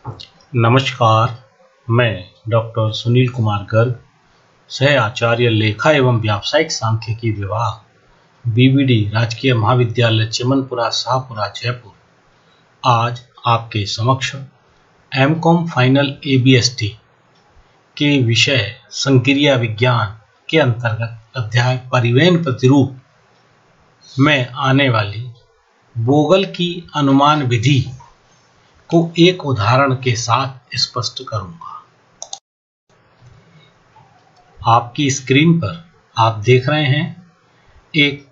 नमस्कार, मैं डॉक्टर सुनील कुमार गर्ग, सह आचार्य लेखा एवं व्यावसायिक सांख्यिकी विभाग, बीवीडी राजकीय महाविद्यालय चिमनपुरा शाहपुरा जयपुर, आज आपके समक्ष एमकॉम फाइनल एबीएसटी के विषय संक्रिया विज्ञान के अंतर्गत अध्याय परिवहन प्रतिरूप में आने वाली बोगल की अनुमान विधि को एक उदाहरण के साथ स्पष्ट करूंगा। आपकी स्क्रीन पर आप देख रहे हैं एक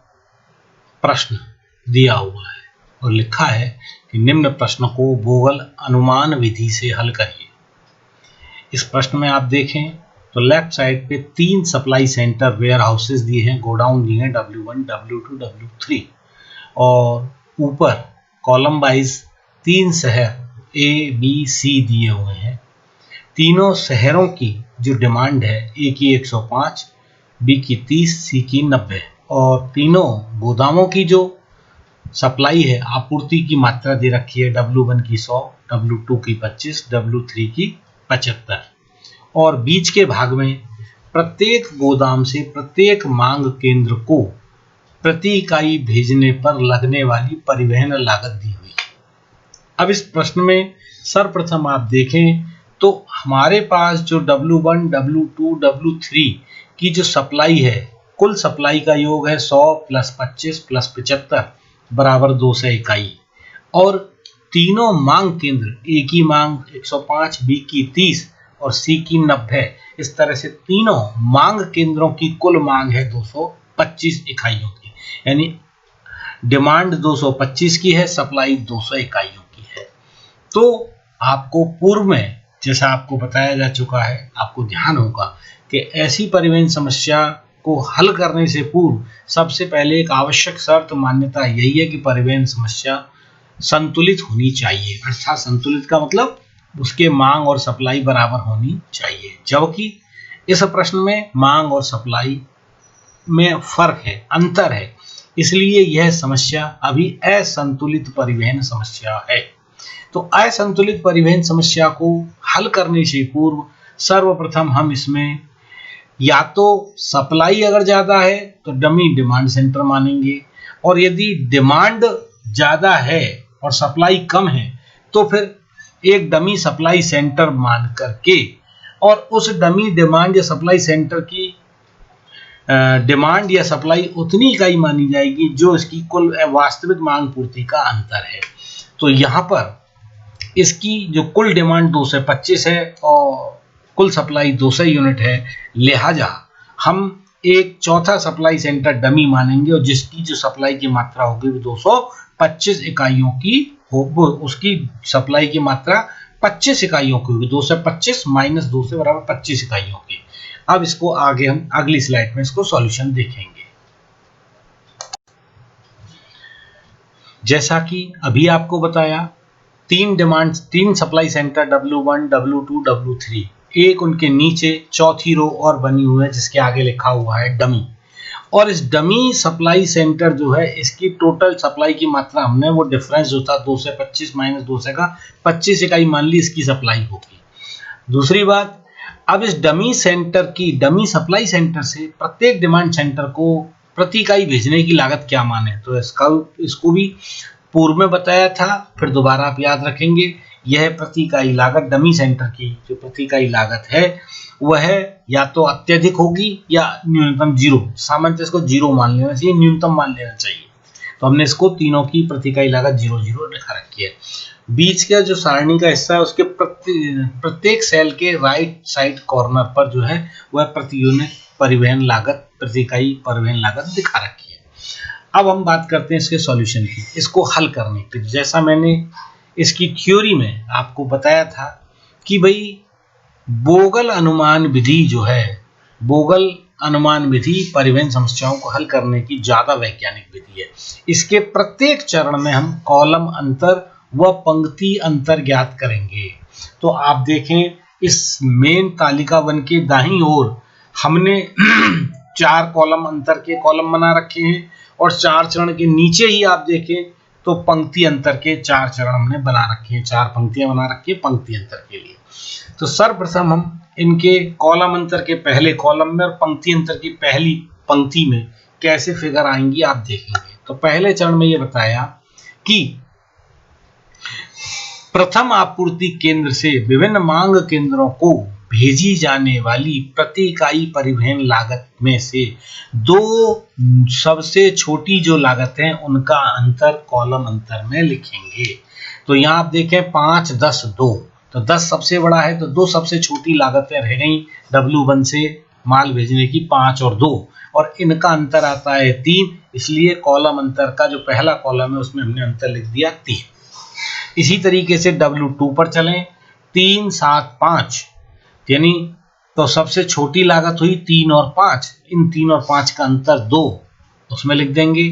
प्रश्न दिया हुआ है और लिखा है कि निम्न प्रश्न को बोगल अनुमान विधि से हल करिए। इस प्रश्न में आप देखें तो लेफ्ट साइड पे 3 सप्लाई सेंटर वेयर हाउसेस दिए हैं, गोडाउन दिए हैं W1, W2, W3 और ऊपर कॉलम वाइज 3 शहर A, B, C दिए हुए हैं। तीनों शहरों की जो डिमांड है A की 105, B की 30, C की 90 और तीनों गोदामों की जो सप्लाई है, आपूर्ति की मात्रा दे रखी है W1 की 100, W2 की 25, W3 की 75 और बीच के भाग में प्रत्येक गोदाम से प्रत्येक मांग केंद्र को प्रति इकाई भेजने पर लगने वाली परिवहन लागत दी हुई। अब इस प्रश्न में सर्वप्रथम आप देखें तो हमारे पास जो W1, W2, W3 की जो सप्लाई है, कुल सप्लाई का योग है 100 + 25 + 75 बराबर 200 इकाई और तीनों मांग केंद्र A की मांग 105, B की 30 और C की 90, इस तरह से तीनों मांग केंद्रों की कुल मांग है 225 इकाइयों की, यानी डिमांड 225 की है, सप्लाई 200 इकाइयों की है। तो आपको पूर्व में जैसा आपको बताया जा चुका है, आपको ध्यान होगा कि ऐसी परिवहन समस्या को हल करने से पूर्व सबसे पहले एक आवश्यक शर्त मान्यता यही है कि परिवहन समस्या संतुलित होनी चाहिए। अर्थात संतुलित का मतलब उसके मांग और सप्लाई बराबर होनी चाहिए, जबकि इस प्रश्न में मांग और सप्लाई में फर्क है, अंतर है, इसलिए यह समस्या अभी असंतुलित परिवहन समस्या है। तो असंतुलित परिवहन समस्या को हल करने से पूर्व सर्वप्रथम हम इसमें या तो सप्लाई अगर ज़्यादा है तो डमी डिमांड सेंटर मानेंगे और यदि डिमांड ज़्यादा है और सप्लाई कम है तो फिर एक डमी सप्लाई सेंटर मान करके और उस डमी डिमांड या सप्लाई सेंटर की डिमांड या सप्लाई उतनी इकाई मानी जाएगी जो इसकी कुल वास्तविक मांग पूर्ति का अंतर है। तो यहाँ पर इसकी जो कुल डिमांड 225 है और कुल सप्लाई 200 यूनिट है, लिहाजा हम एक चौथा सप्लाई सेंटर डमी मानेंगे और जिसकी जो सप्लाई की मात्रा होगी वो 225 इकाइयों की हो, उसकी सप्लाई की मात्रा 25 इकाइयों की होगी, 225 - 200 बराबर 25 इकाइयों की। अब इसको आगे हम अगली स्लाइड में इसको सॉल्यूशन देखेंगे। जैसा कि अभी आपको बताया, 3 supply centre W1, W2, W3, एक उनके नीचे चौथी रो और बनी हुई है जिसके आगे लिखा हुआ है डमी, और इस डमी सप्लाई सेंटर जो है इसकी टोटल सप्लाई की मात्रा हमने वो डिफरेंस जो था 225 - 200 का 25 इकाई मान ली इसकी सप्लाई होगी। दूसरी बात, अब इस डमी सप्लाई सेंटर से प्रत्येक डिमांड सेंटर को प्रति इकाई भेजने की लागत क्या माने, तो इसको भी पूर्व में बताया था, फिर दोबारा आप याद रखेंगे। यह प्रति इकाई लागत डमी सेंटर की जो प्रति इकाई लागत है वह या तो अत्यधिक होगी या न्यूनतम जीरो, सामान्यतः इसको जीरो मान लेना चाहिए, न्यूनतम मान लेना चाहिए। तो हमने इसको तीनों की प्रति इकाई लागत 0 लिखा रखी है। बीच का जो सारणी का हिस्सा है उसके प्रत्येक सेल के राइट साइड कॉर्नर पर जो है वह प्रति यूनिट परिवहन लागत, प्रति इकाई परिवहन लागत दिखा रखी है। अब हम बात करते हैं इसके सॉल्यूशन की, इसको हल करने की। जैसा मैंने इसकी थ्योरी में आपको बताया था कि भाई बोगल अनुमान विधि जो है, बोगल अनुमान विधि परिवहन समस्याओं को हल करने की ज्यादा वैज्ञानिक विधि है। इसके प्रत्येक चरण में हम कॉलम अंतर व पंक्ति अंतर ज्ञात करेंगे। तो आप देखें इस मेन तालिका वन के दाईं ओर हमने 4 कॉलम अंतर के कॉलम बना रखे हैं और 4 चरण के नीचे ही आप देखें तो पंक्ति अंतर के 4 चरण हमने बना रखे हैं, 4 पंक्तियां बना रखी है पंक्ति अंतर के लिए। तो सर्वप्रथम हम इनके कॉलम अंतर के पहले कॉलम में और पंक्ति अंतर की पहली पंक्ति में कैसे फिगर आएंगी आप देखेंगे। तो पहले चरण में ये बताया कि प्रथम आपूर्ति केंद्र से विभिन्न मांग केंद्रों को भेजी जाने वाली प्रति इकाई परिवहन लागत में से 2 सबसे छोटी जो लागत है उनका अंतर कॉलम अंतर में लिखेंगे। तो यहाँ आप देखें 5, 10, 2, तो 10 सबसे बड़ा है तो 2 सबसे छोटी लागतें रह गई W1 से माल भेजने की 5 और 2, और इनका अंतर आता है 3, इसलिए कॉलम अंतर का जो पहला कॉलम है उसमें हमने अंतर लिख दिया 3। इसी तरीके से W2 पर चलें, 3, 7, 5, यानी तो सबसे छोटी लागत हुई 3 और 5, इन 3 और 5 का अंतर 2, उसमें लिख देंगे।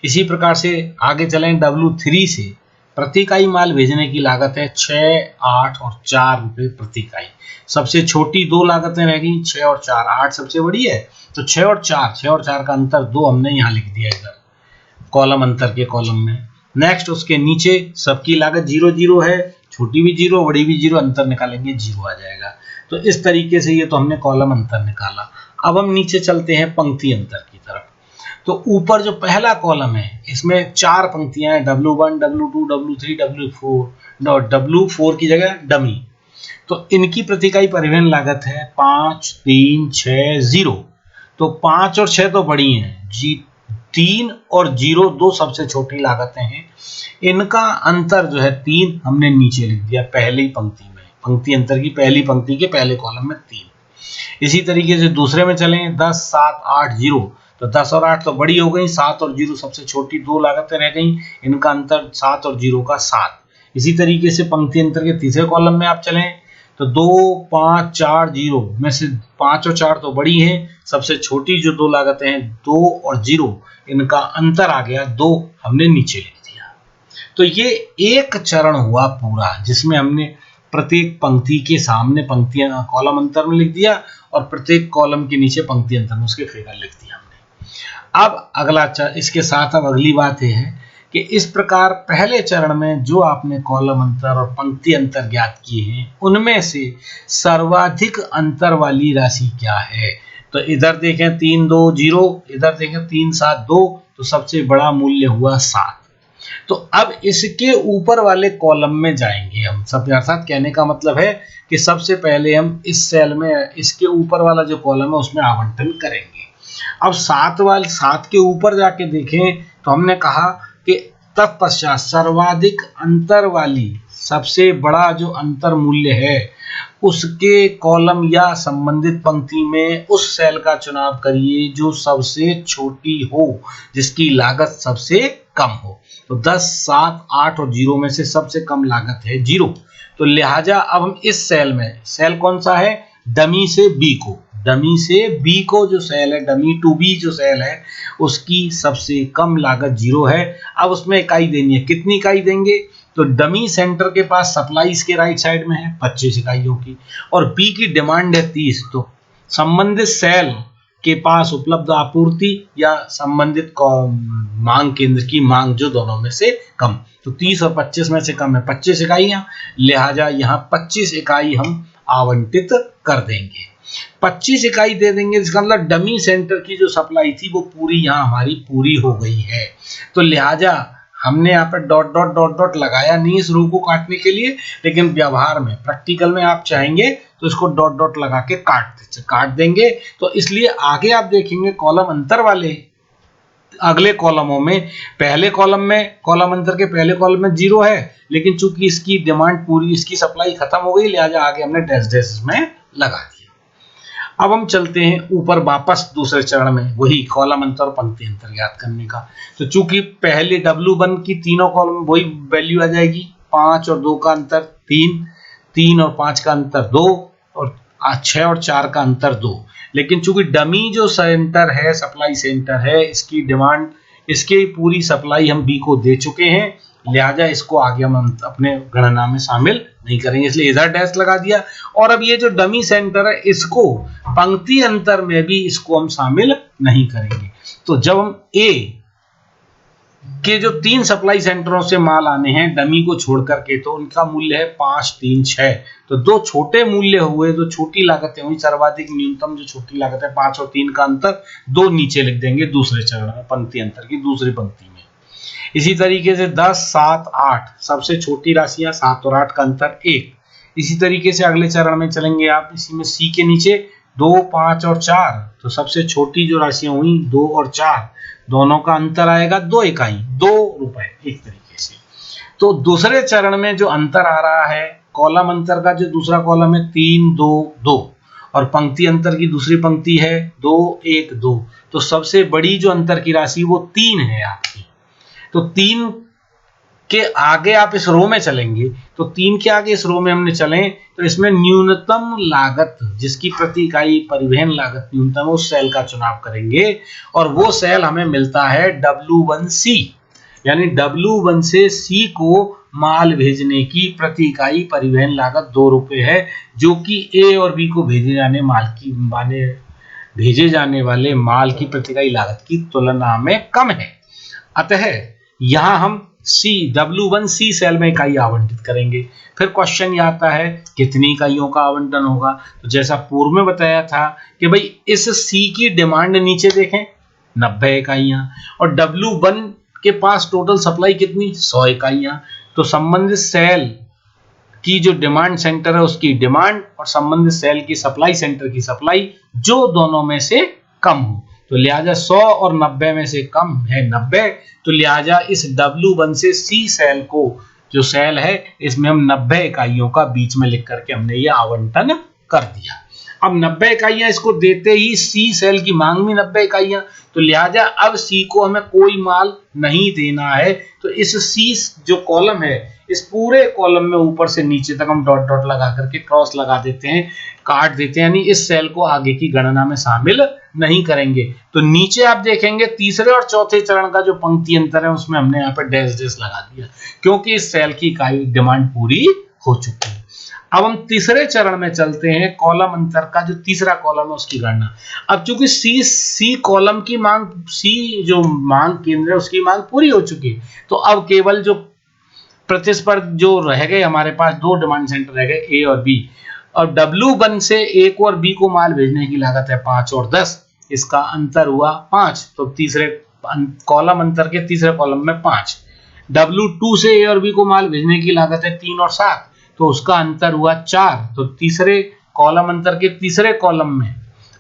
इसी प्रकार से आगे चलें, W3 से प्रति इकाई माल भेजने की लागत है 6, 8 और 4 रुपए प्रति इकाई। सबसे छोटी 2 लागतें रह गई 6 और 4, 8 सबसे बड़ी है तो 6 और 4 का अंतर 2 हमने यहाँ लिख दिया इधर कॉलम अंतर के कॉलम में। नेक्स्ट उसके नीचे सबकी लागत 0, 0 है, छोटी भी 0 बड़ी भी 0, अंतर निकालेंगे 0 आ जाएगा। तो इस तरीके से ये तो हमने कॉलम अंतर निकाला। अब हम नीचे चलते हैं पंक्ति अंतर की तरफ। तो ऊपर जो पहला कॉलम है इसमें 4 पंक्तियां हैं, W1, W2, W3, W4, W4 की जगह डमी। तो इनकी प्रति इकाई परिवहन लागत है 5, 3, 6, 0। तो 5 और 6 तो बड़ी हैं, 3 और 0 2 सबसे छोटी लागतें हैं, इनका अंतर जो है 3 हमने नीचे लिख दिया पहली पंक्ति में, पंक्ति अंतर की पहली पंक्ति के पहले कॉलम में 3। इसी तरीके से दूसरे में चलें, 10, 7, 8, 0, तो 10 और 8 तो बड़ी हो गई, 7 और 0 सबसे छोटी 2 लागतें रह गई, इनका अंतर 7 और 0 का 7। इसी तरीके से पंक्ति अंतर के तीसरे कॉलम में आप चलें तो 2, 5, 4, 0 में से 5 और 4 तो बड़ी हैं, सबसे छोटी जो 2 लागतें हैं 2 और 0, इनका अंतर आ गया 2, हमने नीचे लिख दिया। तो ये एक चरण हुआ पूरा जिसमें हमने प्रत्येक पंक्ति के सामने पंक्तियां कॉलम अंतर में लिख दिया और प्रत्येक कॉलम के नीचे पंक्ति अंतर में उसके फिगर लिख दिया हमने। अब अगला इसके साथ अब अगली बात यह है कि इस प्रकार पहले चरण में जो आपने कॉलम अंतर और पंक्ति अंतर ज्ञात किए हैं उनमें से सर्वाधिक अंतर वाली राशि क्या है। तो इधर देखें 3, 2, 0, इधर देखें 3, 7, 2, तो सबसे बड़ा मूल्य हुआ 7। तो अब इसके ऊपर वाले कॉलम में जाएंगे हम, सब अर्थात कहने का मतलब है कि सबसे पहले हम इस सेल में इसके ऊपर वाला जो कॉलम है उसमें आवंटन करेंगे। अब 7 के ऊपर जाके देखें तो हमने कहा कि तत्पश्चात सर्वाधिक अंतर वाली सबसे बड़ा जो अंतर मूल्य है उसके कॉलम या संबंधित पंक्ति में उस सेल का चुनाव करिए जो सबसे छोटी हो, जिसकी लागत सबसे कम हो। तो 10, 7, 8 और 0 में से सबसे कम लागत है 0। तो लिहाजा अब हम इस सेल में, सेल कौन सा है, डमी से बी को, डमी से बी को जो सेल है, डमी टू बी जो सेल है उसकी सबसे कम लागत 0 है। अब उसमें इकाई देनी है, कितनी इकाई देंगे, तो डमी सेंटर के पास सप्लाई इसके राइट साइड में है 25 इकाइयों की और बी की डिमांड है 30। तो संबंधित सेल के पास उपलब्ध आपूर्ति या संबंधित मांग केंद्र की मांग जो दोनों में से कम, तो 30 और 25 में से कम है 25 इकाइयां, लिहाजा यहाँ 25 इकाई हम आवंटित कर देंगे, 25 इकाई दे देंगे। इसका मतलब डमी सेंटर की जो सप्लाई थी वो पूरी यहाँ हमारी पूरी हो गई है। तो लिहाजा हमने यहाँ पर डॉट डॉट डॉट डॉट लगाया नहीं इस रो को काटने के लिए, लेकिन व्यवहार में प्रैक्टिकल में आप चाहेंगे तो इसको डॉट डॉट लगा के काट देंगे। तो इसलिए आगे आप देखेंगे कॉलम अंतर वाले अगले कॉलमों में, पहले कॉलम में कॉलम अंतर के पहले कॉलम में 0 है, लेकिन चूंकि इसकी डिमांड पूरी, इसकी सप्लाई खत्म हो गई, लिहाजा आगे हमने डैश डैश में लगा दिया। अब हम चलते हैं ऊपर वापस दूसरे चरण में, वही कॉलम अंतर और पंक्ति अंतर ज्ञात करने का। तो चूंकि पहले W1 की तीनों कॉलम में वही वैल्यू आ जाएगी, 5 और 2 का अंतर 3, 3 और 5 का अंतर 2 और 6 और 4 का अंतर 2। लेकिन चूंकि डमी जो सेंटर है, सप्लाई सेंटर है, इसकी डिमांड, इसकी पूरी सप्लाई हम बी को दे चुके हैं, लिहाजा इसको आगे हम अपने गणना में शामिल नहीं करेंगे, इसलिए इधर डैश लगा दिया। और अब ये जो डमी सेंटर है इसको पंक्ति अंतर में भी इसको हम शामिल नहीं करेंगे। तो जब हम ए के जो 3 सप्लाई सेंटरों से माल आने हैं डमी को छोड़ करके, तो उनका मूल्य है 5, 3, 6। तो दो छोटे मूल्य हुए, जो छोटी लागतें हुई, सर्वाधिक न्यूनतम जो छोटी लागत है 5 और 3 का अंतर 2 नीचे लिख देंगे दूसरे चरण में, पंक्ति अंतर की दूसरी पंक्ति में। इसी तरीके से 10, 7, 8 सबसे छोटी राशियां, 7 और 8 का अंतर 1। इसी तरीके से अगले चरण में चलेंगे आप, इसी में सी के नीचे 2, 5 और 4, तो सबसे छोटी जो राशियां हुई 2 और 4, दोनों का अंतर आएगा 2 इकाई, 2 रुपए एक तरीके से। तो दूसरे चरण में जो अंतर आ रहा है, कॉलम अंतर का जो दूसरा कॉलम है 3, 2, 2, और पंक्ति अंतर की दूसरी पंक्ति है 2, 1, 2, तो सबसे बड़ी जो अंतर की राशि वो 3 है आपकी। तो 3 के आगे आप इस रो में चलेंगे, तो 3 के आगे इस रो में हमने चलें तो इसमें न्यूनतम लागत, जिसकी प्रति इकाई परिवहन लागत न्यूनतम, उस सेल का चुनाव करेंगे, और वो सेल हमें मिलता है W1C, यानी W1 से C को माल भेजने की प्रति इकाई परिवहन लागत 2 रुपए है, जो कि A और B को भेजे जाने वाले माल की प्रति इकाई लागत की तुलना में कम है। अतः यहां हम W1C सेल में इकाई आवंटित करेंगे। फिर क्वेश्चन ये आता है कितनी इकाइयों का आवंटन होगा। तो जैसा पूर्व में बताया था कि भाई इस C की डिमांड नीचे देखें 90 इकाइयां, और W1 के पास टोटल सप्लाई कितनी, 100 इकाइयां। तो संबंधित सेल की जो डिमांड सेंटर है उसकी डिमांड और संबंधित सेल की सप्लाई सेंटर की सप्लाई जो दोनों में से कम हो, तो लिहाजा 100 और 90 में से कम है 90, तो लिहाजा इस W1 से C सेल को, जो सेल है इसमें हम 90 इकाइयों का बीच में लिख करके हमने ये आवंटन कर दिया। अब 90 इकाइयां इसको देते ही C सेल की मांग भी 90 इकाइयां, तो लिहाजा अब C को हमें कोई माल नहीं देना है। तो इस C जो कॉलम है, इस पूरे कॉलम में ऊपर से नीचे तक हम डॉट डॉट लगा करके क्रॉस लगा देते हैं, काट देते हैं, यानी इस सेल को आगे की गणना में शामिल नहीं करेंगे। तो नीचे आप देखेंगे तीसरे और चौथे चरण का जो पंक्ति अंतर है उसमें हमने यहाँ पे डैश डैश लगा दिया, क्योंकि इस सेल की इकाई डिमांड पूरी हो चुकी है। अब हम तीसरे चरण में चलते हैं, कॉलम अंतर का जो तीसरा कॉलम है उसकी गणना। अब चूंकि सी कॉलम की मांग, सी जो मांग केंद्र है उसकी मांग पूरी हो चुकी है, तो अब केवल जो प्रतिस्पर्धी जो रह गए हमारे पास, 2 डिमांड सेंटर रह गए A और B, और W1 से A को और B को माल भेजने की लागत है 5 और 10, इसका अंतर हुआ 5, तो तीसरे कॉलम अंतर के तीसरे कॉलम में 5। W2 से A और B को माल भेजने की लागत है 3 और 7, तो उसका अंतर हुआ 4, तो तीसरे कॉलम अंतर के तीसरे कॉलम में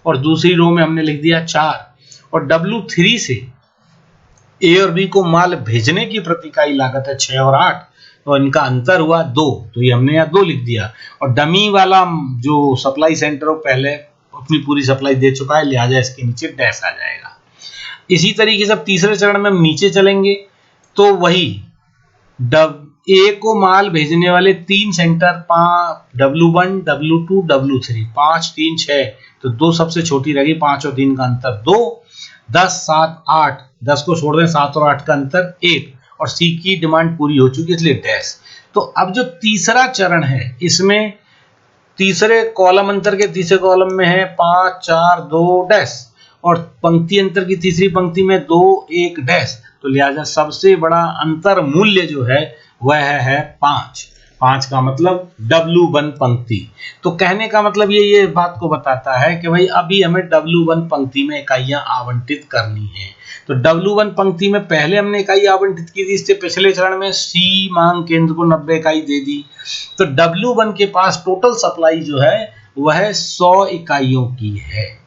और दूसरी रो में हमने लिख दिया 4। और W3 से A और B को माल भेजने की प्रति इकाई लागत है 6 और 8, तो इनका अंतर हुआ 2, तो ये हमने यहाँ 2 लिख दिया। और डमी वाला जो सप्लाई सेंटर हो पहले अपनी पूरी सप्लाई दे चुका है, लिहाजा इसके नीचे डैश आ जाएगा। इसी तरीके से अब तीसरे चरण में हम नीचे चलेंगे, तो वही A को माल भेजने वाले 3 सेंटर W1, W2, W3, 5, 3, 6, तो 2 सबसे छोटी रहेगी, 5 और 3 का अंतर 2, 10, 7, 8, 10 को छोड़ दें, 7 और 8 का अंतर 1, और C की डिमांड पूरी हो चुकी है इसलिए डैश। तो अब जो तीसरा चरण है इसमें तीसरे कॉलम अंतर के तीसरे कॉलम में है 5, 4, 2 डैश, और पंक्ति अंतर की तीसरी पंक्ति में 2, 1 डैश, तो लिहाजा सबसे बड़ा अंतर मूल्य जो है वह है 5। 5 का मतलब W1 पंक्ति। तो कहने का मतलब ये बात को बताता है कि भाई अभी हमें W1 पंक्ति में इकाइयां आवंटित करनी है। तो W1 पंक्ति में पहले हमने इकाई आवंटित की थी, इससे पिछले चरण में C मांग केंद्र को 90 इकाई दे दी। तो W1 के पास टोटल सप्लाई जो है वह 100 इकाइयों की है,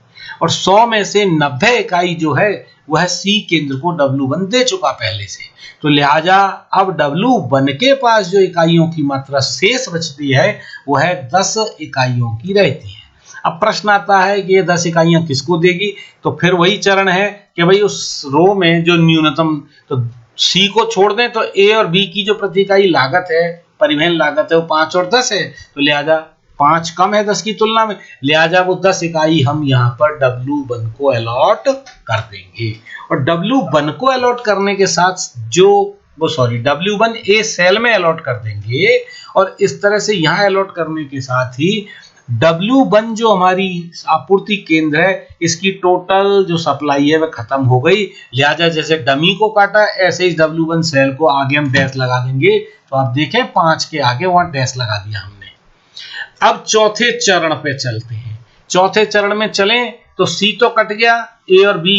और 100 में से 90 इकाई जो है वह C केंद्र को W1 दे चुका पहले से। तो लिहाजा अब W1 के पास जो इकाइयों की मात्रा शेष बचती है वह 10 इकाइयों की रहती है। अब प्रश्न आता है कि ये 10 इकाइयां किसको देगी, तो फिर वही चरण है कि भाई उस रो में जो न्यूनतम, तो C को छोड़ दें तो A और B की जो प्रति इकाई लागत है, परिवहन लागत है, वो 5 और 10 है, तो लिहाजा 5 कम है 10 की तुलना में, लिहाजा वो 10 इकाई हम यहाँ पर W1 को अलॉट कर देंगे। और W1 को अलॉट करने के साथ W1 A सेल में अलॉट कर देंगे, और इस तरह से यहाँ अलॉट करने के साथ ही W1 जो हमारी आपूर्ति केंद्र है, इसकी टोटल जो सप्लाई है वह खत्म हो गई, लिहाजा जैसे डमी को काटा ऐसे ही W1 सेल को आगे हम डैश लगा देंगे। तो आप देखें 5 के आगे वहां डैश लगा दिया हमने। अब चौथे चरण पे चलते हैं। चौथे चरण में चलें तो C तो कट गया, A और B,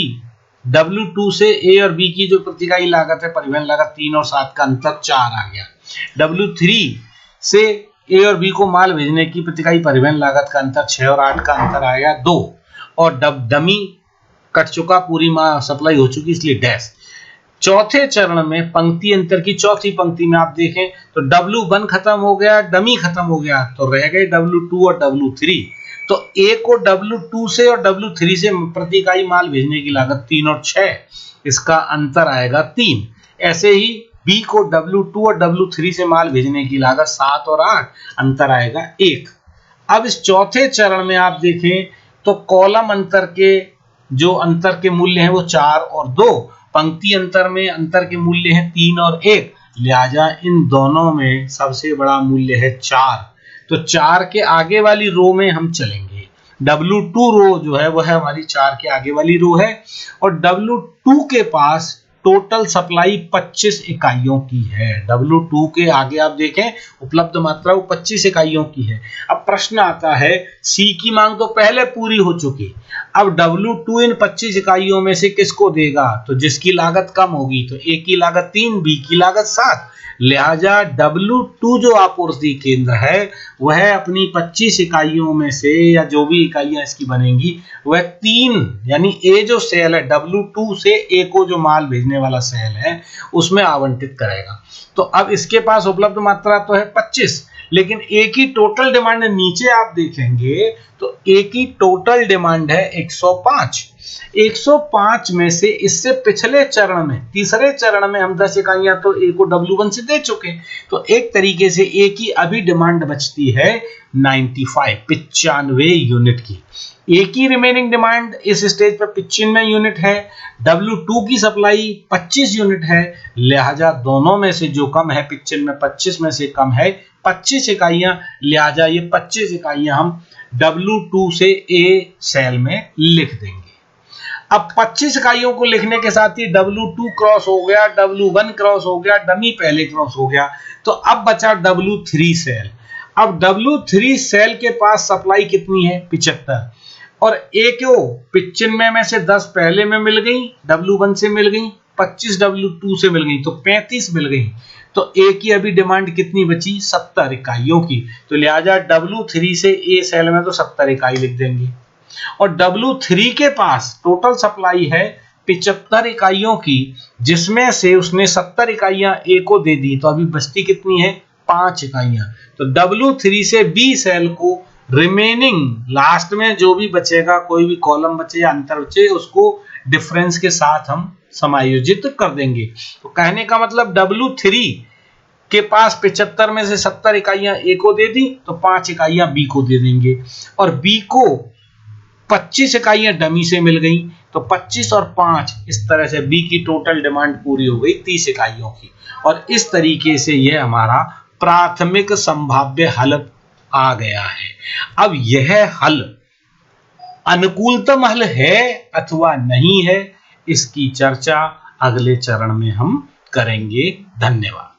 W2 से A और B की जो प्रति इकाई लागत है, परिवहन लागत 3 और 7 का अंतर 4 आ गया। W3 से A और B को माल भेजने की प्रति इकाई परिवहन लागत का अंतर 6 और 8 का अंतर आएगा 2, और डमी कट चुका, पूरी सप्लाई हो चुकी, इसलिए डैश। चौथे चरण में पंक्ति अंतर की चौथी पंक्ति में आप देखें तो W1 खत्म हो गया, डमी खत्म हो गया, तो रह गए W2 और W3। तो A को W2 से और W3 से प्रति इकाई माल भेजने की लागत 3 और 6, इसका अंतर आएगा 3। ऐसे ही B को W2 और W3 से माल भेजने की लागत 7 और 8, अंतर आएगा 1। अब इस चौथे चरण में आप देखें तो कॉलम अंतर के जो अंतर के मूल्य हैं वो 4 और 2, पंक्ति अंतर में अंतर के मूल्य हैं 3 और 1, लिहाजा इन दोनों में सबसे बड़ा मूल्य है 4। तो 4 के आगे वाली रो में हम चलेंगे। W2 रो जो है वो है हमारी 4 के आगे वाली रो है, और W2 के पास टोटल सप्लाई 25 इकाइयों की है। W2 के आगे आप देखें उपलब्ध मात्रा वो 25 इकाइयों की है। अब प्रश्न आता है, C की मांग तो पहले पूरी हो चुकी, अब W2 इन 25 इकाइयों में से किसको देगा? तो जिसकी लागत कम होगी, तो A की लागत 3, B की लागत 7, लिहाजा W2 जो आपूर्ति केंद्र है वह अपनी 25 इकाइयों में से, या जो भी इकाइयां इसकी बनेंगी, वह 3 यानी A जो सेल है, W2 से A को जो माल भेजने वाला सेल है उसमें आवंटित करेगा। तो अब इसके पास उपलब्ध मात्रा तो है 25, लेकिन A की टोटल डिमांड नीचे आप देखेंगे तो A की टोटल डिमांड है 105। 105 में से इससे पिछले चरण में, तीसरे चरण में हम 10 इकाइयां तो A को W1 से दे चुके, तो एक तरीके से A की अभी डिमांड बचती है 95 यूनिट की। A की रिमेनिंग डिमांड इस स्टेज पर 95 यूनिट है, W2 की सप्लाई 25 यूनिट है, लिहाजा दोनों में से जो कम है 25 में से कम है 25 इकाइयां, लिहाजा ये 25 इकाइयां हम W2 से A सेल में लिख देंगे। अब 25 इकाइयों को लिखने के साथ ही W2 क्रॉस हो गया, W1 क्रॉस हो गया, डमी पहले क्रॉस हो गया, तो अब बचा W3 सेल। अब W3 सेल के पास सप्लाई कितनी है? 75, और A को 95 में से 10 पहले में मिल गई, W1 से मिल गई, 25 W2 से मिल गई, तो 35 मिल गई। तो A की अभी डिमांड कितनी बची? 70 इकाइयों की, तो लिहाजा W3 से A सेल में तो 70 इकाई लिख देंगे। और W3 के पास टोटल सप्लाई है 75 इकाइयों की, जिसमें से उसने 70 इकाइयां A को दे दी, तो अभी बचती कितनी है? 5 इकाइयां। तो W3 से B सेल को रिमेनिंग लास्ट में जो भी बचेगा, कोई भी कॉलम बचे या अंतर बचे, उसको डिफरेंस के साथ हम समायोजित कर देंगे। तो कहने का मतलब W3 के पास 75 में से 70 इकाइयां A को दे दी, तो 5 इकाइयां B को दे देंगे, और B को 25 इकाइयां डमी से मिल गई, तो 25 और 5 इस तरह से B की टोटल डिमांड पूरी हो गई 30 इकाइयों की। और इस तरीके से यह हमारा प्राथमिक संभाव्य हल आ गया है। अब यह हल अनुकूलतम हल है अथवा नहीं है, इसकी चर्चा अगले चरण में हम करेंगे। धन्यवाद।